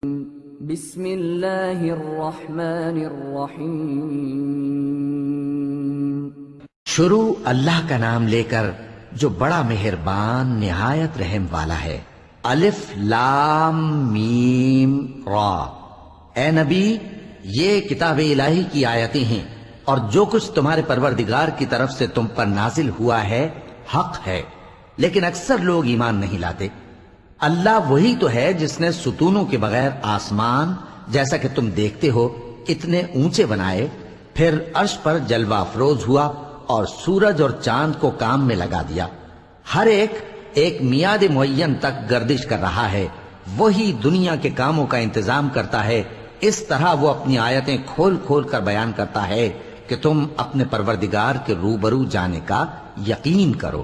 بسم اللہ الرحمن الرحیم۔ شروع اللہ کا نام لے کر جو بڑا مہربان نہایت رحم والا ہے۔ الف لام میم را۔ اے نبی، یہ کتاب الہی کی آیتیں ہیں اور جو کچھ تمہارے پروردگار کی طرف سے تم پر نازل ہوا ہے حق ہے، لیکن اکثر لوگ ایمان نہیں لاتے۔ اللہ وہی تو ہے جس نے ستونوں کے بغیر آسمان جیسا کہ تم دیکھتے ہو اتنے اونچے بنائے، پھر عرش پر جلوہ افروز ہوا اور سورج اور چاند کو کام میں لگا دیا۔ ہر ایک میعاد معین تک گردش کر رہا ہے۔ وہی دنیا کے کاموں کا انتظام کرتا ہے۔ اس طرح وہ اپنی آیتیں کھول کھول کر بیان کرتا ہے کہ تم اپنے پروردگار کے روبرو جانے کا یقین کرو۔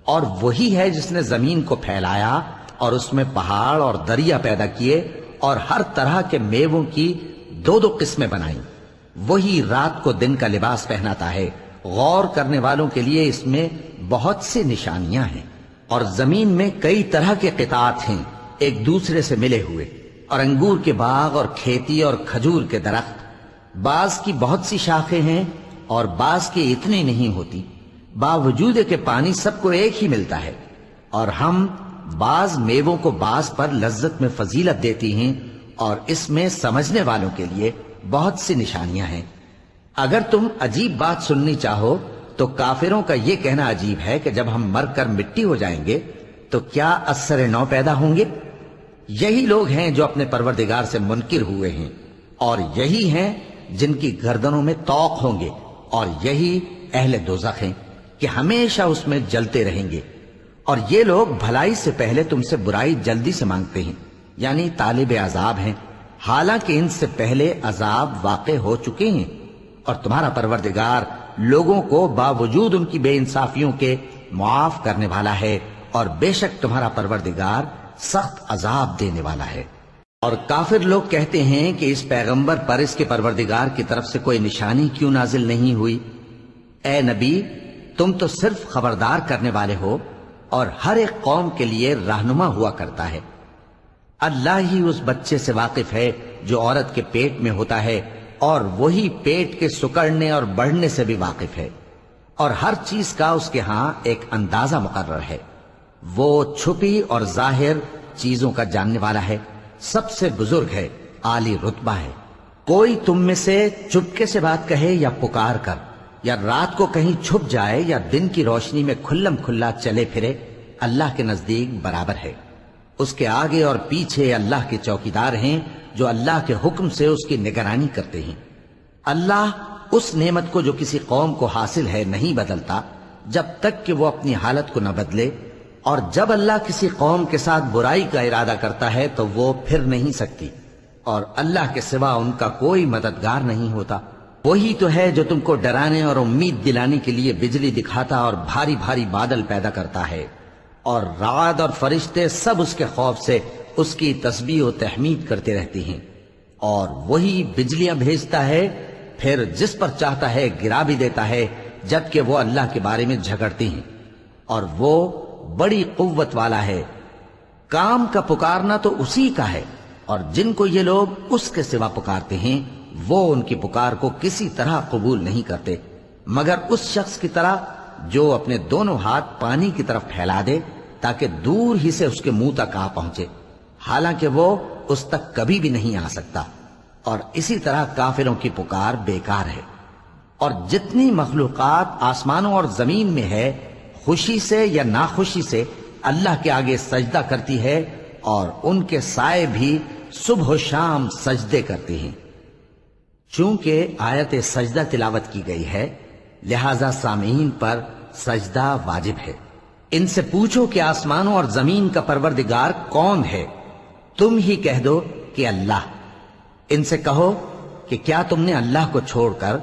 اور وہی ہے جس نے زمین کو پھیلایا اور اس میں پہاڑ اور دریا پیدا کیے اور ہر طرح کے میووں کی دو قسمیں بنائیں۔ وہی رات کو دن کا لباس پہناتا ہے۔ غور کرنے والوں کے لیے اس میں بہت سی نشانیاں ہیں۔ اور زمین میں کئی طرح کے قطعات ہیں ایک دوسرے سے ملے ہوئے، اور انگور کے باغ اور کھیتی اور کھجور کے درخت۔ بعض کی بہت سی شاخیں ہیں اور بعض کی اتنی نہیں ہوتی، باوجود کہ پانی سب کو ایک ہی ملتا ہے۔ اور ہم بعض میووں کو بعض پر لذت میں فضیلت دیتی ہیں، اور اس میں سمجھنے والوں کے لیے بہت سی نشانیاں ہیں۔ اگر تم عجیب بات سننی چاہو تو کافروں کا یہ کہنا عجیب ہے کہ جب ہم مر کر مٹی ہو جائیں گے تو کیا اثر نو پیدا ہوں گے؟ یہی لوگ ہیں جو اپنے پروردگار سے منکر ہوئے ہیں، اور یہی ہیں جن کی گردنوں میں طوق ہوں گے، اور یہی اہل دوزخ ہیں کہ ہمیشہ اس میں جلتے رہیں گے۔ اور یہ لوگ بھلائی سے پہلے تم سے برائی جلدی سے مانگتے ہیں، یعنی طالب عذاب ہیں، حالانکہ ان سے پہلے عذاب واقع ہو چکے ہیں۔ اور تمہارا پروردگار لوگوں کو باوجود ان کی بے انصافیوں کے معاف کرنے والا ہے، اور بے شک تمہارا پروردگار سخت عذاب دینے والا ہے۔ اور کافر لوگ کہتے ہیں کہ اس پیغمبر پر اس کے پروردگار کی طرف سے کوئی نشانی کیوں نازل نہیں ہوئی؟ اے نبی، تم تو صرف خبردار کرنے والے ہو اور ہر ایک قوم کے لیے رہنما ہوا کرتا ہے۔ اللہ ہی اس بچے سے واقف ہے جو عورت کے پیٹ میں ہوتا ہے، اور وہی پیٹ کے سکڑنے اور بڑھنے سے بھی واقف ہے، اور ہر چیز کا اس کے ہاں ایک اندازہ مقرر ہے۔ وہ چھپی اور ظاہر چیزوں کا جاننے والا ہے، سب سے بزرگ ہے، عالی رتبہ ہے۔ کوئی تم میں سے چپکے سے بات کہے یا پکار کر، یا رات کو کہیں چھپ جائے یا دن کی روشنی میں کھلم کھلا چلے پھرے، اللہ کے نزدیک برابر ہے۔ اس کے آگے اور پیچھے اللہ کے چوکیدار ہیں جو اللہ کے حکم سے اس کی نگرانی کرتے ہیں۔ اللہ اس نعمت کو جو کسی قوم کو حاصل ہے نہیں بدلتا جب تک کہ وہ اپنی حالت کو نہ بدلے، اور جب اللہ کسی قوم کے ساتھ برائی کا ارادہ کرتا ہے تو وہ پھر نہیں سکتی، اور اللہ کے سوا ان کا کوئی مددگار نہیں ہوتا۔ وہی تو ہے جو تم کو ڈرانے اور امید دلانے کے لیے بجلی دکھاتا اور بھاری بھاری بادل پیدا کرتا ہے، اور رعد اور فرشتے سب اس کے خوف سے اس کی تسبیح و تحمید کرتے رہتے ہیں۔ اور وہی بجلیاں بھیجتا ہے، پھر جس پر چاہتا ہے گرا بھی دیتا ہے، جبکہ وہ اللہ کے بارے میں جھگڑتے ہیں، اور وہ بڑی قوت والا ہے۔ کام کا پکارنا تو اسی کا ہے، اور جن کو یہ لوگ اس کے سوا پکارتے ہیں وہ ان کی پکار کو کسی طرح قبول نہیں کرتے، مگر اس شخص کی طرح جو اپنے دونوں ہاتھ پانی کی طرف پھیلا دے تاکہ دور ہی سے اس کے منہ تک آ پہنچے، حالانکہ وہ اس تک کبھی بھی نہیں آ سکتا۔ اور اسی طرح کافروں کی پکار بیکار ہے۔ اور جتنی مخلوقات آسمانوں اور زمین میں ہے، خوشی سے یا ناخوشی سے اللہ کے آگے سجدہ کرتی ہے، اور ان کے سائے بھی صبح و شام سجدے کرتے ہیں۔ چونکہ آیت سجدہ تلاوت کی گئی ہے، لہذا سامعین پر سجدہ واجب ہے۔ ان سے پوچھو کہ آسمانوں اور زمین کا پروردگار کون ہے؟ تم ہی کہہ دو کہ اللہ۔ ان سے کہو کہ کیا تم نے اللہ کو چھوڑ کر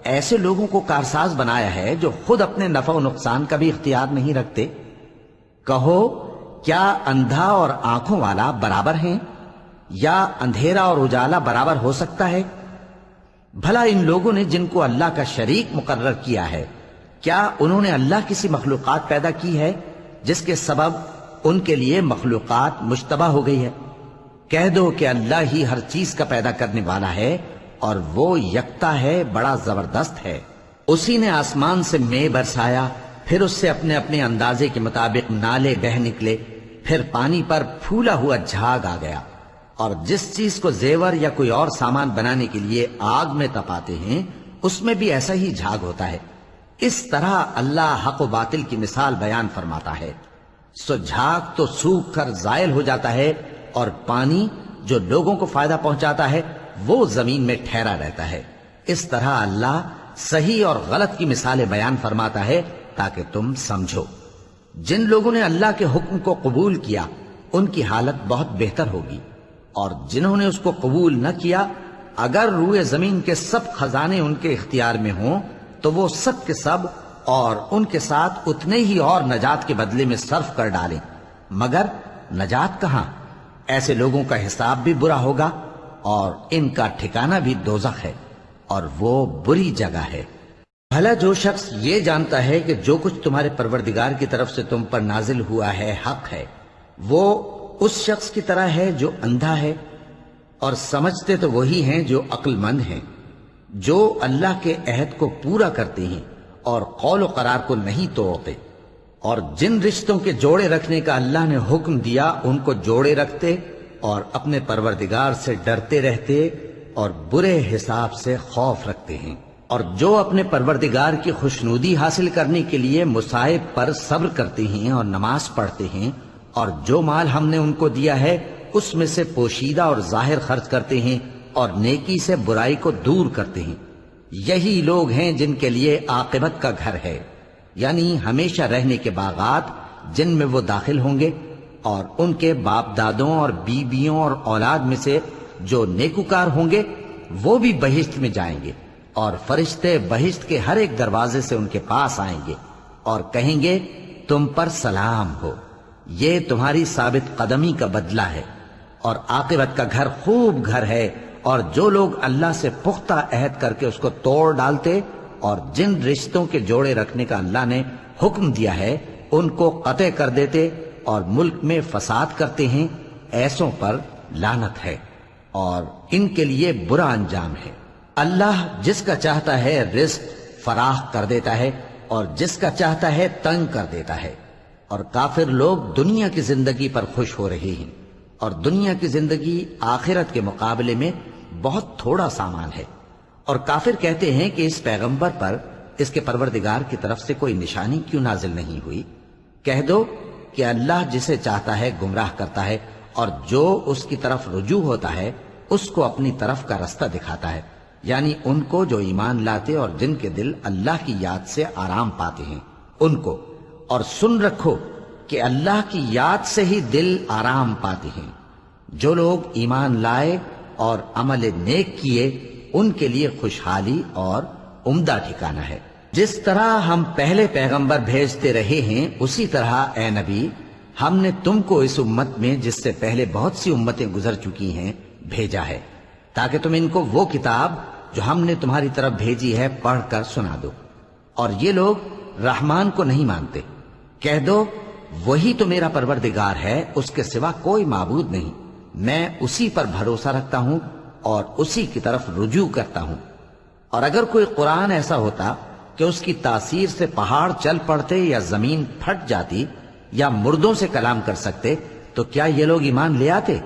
ایسے لوگوں کو کارساز بنایا ہے جو خود اپنے نفع و نقصان کا بھی اختیار نہیں رکھتے؟ کہو کیا اندھا اور آنکھوں والا برابر ہیں، یا اندھیرا اور اجالا برابر ہو سکتا ہے؟ بھلا ان لوگوں نے جن کو اللہ کا شریک مقرر کیا ہے، کیا انہوں نے اللہ کسی مخلوقات پیدا کی ہے جس کے سبب ان کے لیے مخلوقات مشتبہ ہو گئی ہے؟ کہہ دو کہ اللہ ہی ہر چیز کا پیدا کرنے والا ہے اور وہ یکتا ہے، بڑا زبردست ہے۔ اسی نے آسمان سے مے برسایا، پھر اس سے اپنے اپنے اندازے کے مطابق نالے بہہ نکلے، پھر پانی پر پھولا ہوا جھاگ آ گیا، اور جس چیز کو زیور یا کوئی اور سامان بنانے کے لیے آگ میں تپاتے ہیں اس میں بھی ایسا ہی جھاگ ہوتا ہے۔ اس طرح اللہ حق و باطل کی مثال بیان فرماتا ہے۔ سو جھاگ تو سوکھ کر زائل ہو جاتا ہے، اور پانی جو لوگوں کو فائدہ پہنچاتا ہے وہ زمین میں ٹھہرا رہتا ہے۔ اس طرح اللہ صحیح اور غلط کی مثالیں بیان فرماتا ہے تاکہ تم سمجھو۔ جن لوگوں نے اللہ کے حکم کو قبول کیا ان کی حالت بہت بہتر ہوگی، اور جنہوں نے اس کو قبول نہ کیا، اگر روئے زمین کے سب خزانے ان کے اختیار میں ہوں تو وہ سب کے سب اور ان کے ساتھ اتنے ہی اور نجات کے بدلے میں صرف کر ڈالیں، مگر نجات کہاں؟ ایسے لوگوں کا حساب بھی برا ہوگا اور ان کا ٹھکانہ بھی دوزخ ہے، اور وہ بری جگہ ہے۔ بھلا جو شخص یہ جانتا ہے کہ جو کچھ تمہارے پروردگار کی طرف سے تم پر نازل ہوا ہے حق ہے، وہ اس شخص کی طرح ہے جو اندھا ہے، اور سمجھتے تو وہی ہیں جو عقل مند ہیں، جو اللہ کے عہد کو پورا کرتے ہیں اور قول و قرار کو نہیں توڑتے، اور جن رشتوں کے جوڑے رکھنے کا اللہ نے حکم دیا ان کو جوڑے رکھتے، اور اپنے پروردگار سے ڈرتے رہتے اور برے حساب سے خوف رکھتے ہیں، اور جو اپنے پروردگار کی خوشنودی حاصل کرنے کے لیے مصائب پر صبر کرتے ہیں اور نماز پڑھتے ہیں، اور جو مال ہم نے ان کو دیا ہے اس میں سے پوشیدہ اور ظاہر خرچ کرتے ہیں، اور نیکی سے برائی کو دور کرتے ہیں۔ یہی لوگ ہیں جن کے لیے عاقبت کا گھر ہے، یعنی ہمیشہ رہنے کے باغات جن میں وہ داخل ہوں گے، اور ان کے باپ دادوں اور بیویوں اور اولاد میں سے جو نیکوکار ہوں گے وہ بھی بہشت میں جائیں گے، اور فرشتے بہشت کے ہر ایک دروازے سے ان کے پاس آئیں گے اور کہیں گے تم پر سلام ہو، یہ تمہاری ثابت قدمی کا بدلہ ہے، اور عاقبت کا گھر خوب گھر ہے۔ اور جو لوگ اللہ سے پختہ عہد کر کے اس کو توڑ ڈالتے اور جن رشتوں کے جوڑے رکھنے کا اللہ نے حکم دیا ہے ان کو قطع کر دیتے اور ملک میں فساد کرتے ہیں، ایسوں پر لعنت ہے اور ان کے لیے برا انجام ہے۔ اللہ جس کا چاہتا ہے رزق فراخ کر دیتا ہے اور جس کا چاہتا ہے تنگ کر دیتا ہے، اور کافر لوگ دنیا کی زندگی پر خوش ہو رہے ہیں، اور دنیا کی زندگی آخرت کے مقابلے میں بہت تھوڑا سامان ہے۔ اور کافر کہتے ہیں کہ اس پیغمبر پر اس کے پروردگار کی طرف سے کوئی نشانی کیوں نازل نہیں ہوئی؟ کہہ دو کہ اللہ جسے چاہتا ہے گمراہ کرتا ہے، اور جو اس کی طرف رجوع ہوتا ہے اس کو اپنی طرف کا رستہ دکھاتا ہے، یعنی ان کو جو ایمان لاتے اور جن کے دل اللہ کی یاد سے آرام پاتے ہیں ان کو۔ اور سن رکھو کہ اللہ کی یاد سے ہی دل آرام پاتے ہیں۔ جو لوگ ایمان لائے اور عمل نیک کیے ان کے لیے خوشحالی اور عمدہ ٹھکانہ ہے۔ جس طرح ہم پہلے پیغمبر بھیجتے رہے ہیں اسی طرح اے نبی ہم نے تم کو اس امت میں جس سے پہلے بہت سی امتیں گزر چکی ہیں بھیجا ہے، تاکہ تم ان کو وہ کتاب جو ہم نے تمہاری طرف بھیجی ہے پڑھ کر سنا دو۔ اور یہ لوگ رحمان کو نہیں مانتے۔ کہہ دو وہی تو میرا پروردگار ہے، اس کے سوا کوئی معبود نہیں، میں اسی پر بھروسہ رکھتا ہوں اور اسی کی طرف رجوع کرتا ہوں۔ اور اگر کوئی قرآن ایسا ہوتا کہ اس کی تاثیر سے پہاڑ چل پڑتے یا زمین پھٹ جاتی یا مردوں سے کلام کر سکتے تو کیا یہ لوگ ایمان لے آتے؟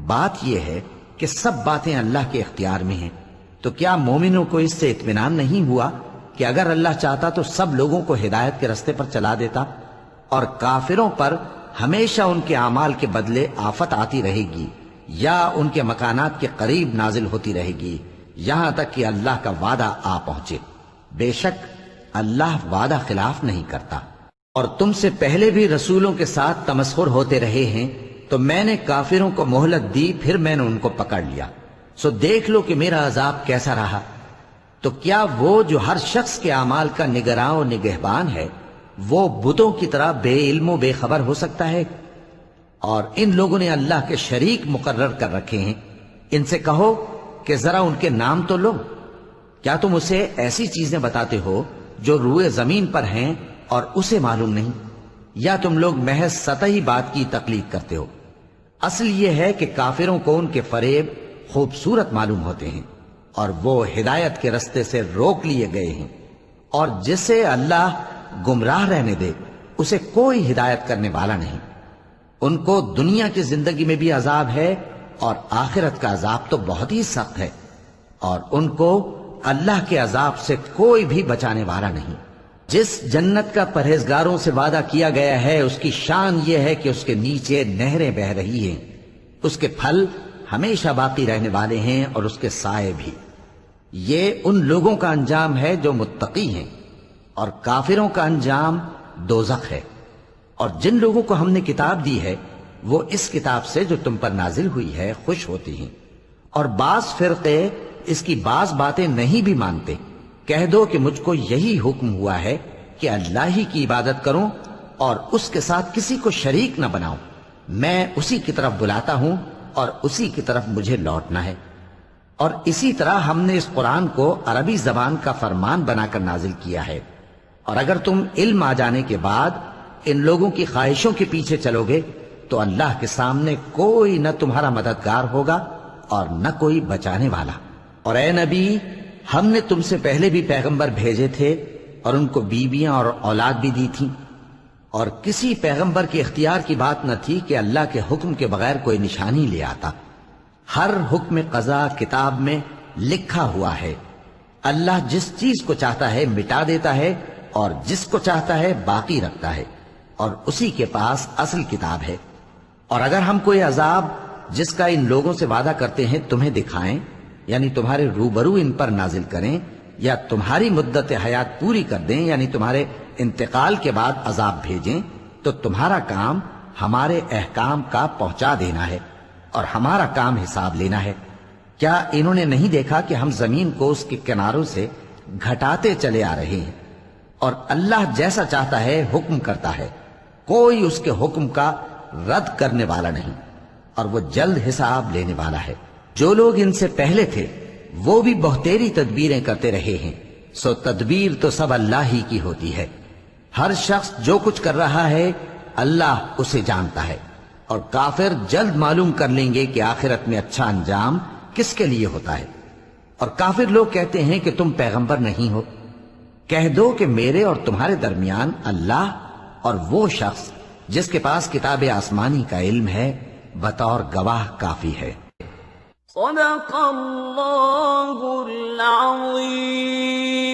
بات یہ ہے کہ سب باتیں اللہ کے اختیار میں ہیں، تو کیا مومنوں کو اس سے اطمینان نہیں ہوا کہ اگر اللہ چاہتا تو سب لوگوں کو ہدایت کے رستے پر چلا دیتا؟ اور کافروں پر ہمیشہ ان کے اعمال کے بدلے آفت آتی رہے گی یا ان کے مکانات کے قریب نازل ہوتی رہے گی یہاں تک کہ اللہ کا وعدہ آ پہنچے۔ بے شک اللہ وعدہ خلاف نہیں کرتا۔ اور تم سے پہلے بھی رسولوں کے ساتھ تمسخر ہوتے رہے ہیں، تو میں نے کافروں کو مہلت دی، پھر میں نے ان کو پکڑ لیا، سو دیکھ لو کہ میرا عذاب کیسا رہا۔ تو کیا وہ جو ہر شخص کے اعمال کا نگراں و نگہبان ہے وہ بتوں کی طرح بے علم و بے خبر ہو سکتا ہے؟ اور ان لوگوں نے اللہ کے شریک مقرر کر رکھے ہیں، ان سے کہو کہ ذرا ان کے نام تو لو۔ کیا تم اسے ایسی چیزیں بتاتے ہو جو روئے زمین پر ہیں اور اسے معلوم نہیں، یا تم لوگ محض سطحی بات کی تقلید کرتے ہو؟ اصل یہ ہے کہ کافروں کو ان کے فریب خوبصورت معلوم ہوتے ہیں اور وہ ہدایت کے رستے سے روک لیے گئے ہیں، اور جسے اللہ گمراہ رہنے دے اسے کوئی ہدایت کرنے والا نہیں۔ ان کو دنیا کی زندگی میں بھی عذاب ہے اور آخرت کا عذاب تو بہت ہی سخت ہے، اور ان کو اللہ کے عذاب سے کوئی بھی بچانے والا نہیں۔ جس جنت کا پرہیزگاروں سے وعدہ کیا گیا ہے اس کی شان یہ ہے کہ اس کے نیچے نہریں بہ رہی ہیں، اس کے پھل ہمیشہ باقی رہنے والے ہیں اور اس کے سائے بھی۔ یہ ان لوگوں کا انجام ہے جو متقی ہیں، اور کافروں کا انجام دوزخ ہے۔ اور جن لوگوں کو ہم نے کتاب دی ہے وہ اس کتاب سے جو تم پر نازل ہوئی ہے خوش ہوتی ہیں، اور بعض فرقے اس کی بعض باتیں نہیں بھی مانتے۔ کہہ دو کہ مجھ کو یہی حکم ہوا ہے کہ اللہ ہی کی عبادت کروں اور اس کے ساتھ کسی کو شریک نہ بناؤں۔ میں اسی کی طرف بلاتا ہوں اور اسی کی طرف مجھے لوٹنا ہے۔ اور اسی طرح ہم نے اس قرآن کو عربی زبان کا فرمان بنا کر نازل کیا ہے، اور اگر تم علم آ جانے کے بعد ان لوگوں کی خواہشوں کے پیچھے چلو گے تو اللہ کے سامنے کوئی نہ تمہارا مددگار ہوگا اور نہ کوئی بچانے والا۔ اور اے نبی، ہم نے تم سے پہلے بھی پیغمبر بھیجے تھے اور ان کو بیویاں اور اولاد بھی دی تھی، اور کسی پیغمبر کے اختیار کی بات نہ تھی کہ اللہ کے حکم کے بغیر کوئی نشانی لے آتا۔ ہر حکم قضا کتاب میں لکھا ہوا ہے۔ اللہ جس چیز کو چاہتا ہے مٹا دیتا ہے اور جس کو چاہتا ہے باقی رکھتا ہے، اور اسی کے پاس اصل کتاب ہے۔ اور اگر ہم کوئی عذاب جس کا ان لوگوں سے وعدہ کرتے ہیں تمہیں دکھائیں، یعنی تمہارے روبرو ان پر نازل کریں، یا تمہاری مدت حیات پوری کر دیں، یعنی تمہارے انتقال کے بعد عذاب بھیجیں، تو تمہارا کام ہمارے احکام کا پہنچا دینا ہے اور ہمارا کام حساب لینا ہے۔ کیا انہوں نے نہیں دیکھا کہ ہم زمین کو اس کے کناروں سے گھٹاتے چلے آ رہے ہیں؟ اور اللہ جیسا چاہتا ہے حکم کرتا ہے، کوئی اس کے حکم کا رد کرنے والا نہیں، اور وہ جلد حساب لینے والا ہے۔ جو لوگ ان سے پہلے تھے وہ بھی بہتیری تدبیریں کرتے رہے ہیں، سو تدبیر تو سب اللہ ہی کی ہوتی ہے۔ ہر شخص جو کچھ کر رہا ہے اللہ اسے جانتا ہے، اور کافر جلد معلوم کر لیں گے کہ آخرت میں اچھا انجام کس کے لیے ہوتا ہے۔ اور کافر لوگ کہتے ہیں کہ تم پیغمبر نہیں ہو۔ کہہ دو کہ میرے اور تمہارے درمیان اللہ اور وہ شخص جس کے پاس کتاب آسمانی کا علم ہے بطور گواہ کافی ہے۔ صدق اللہ العظیم۔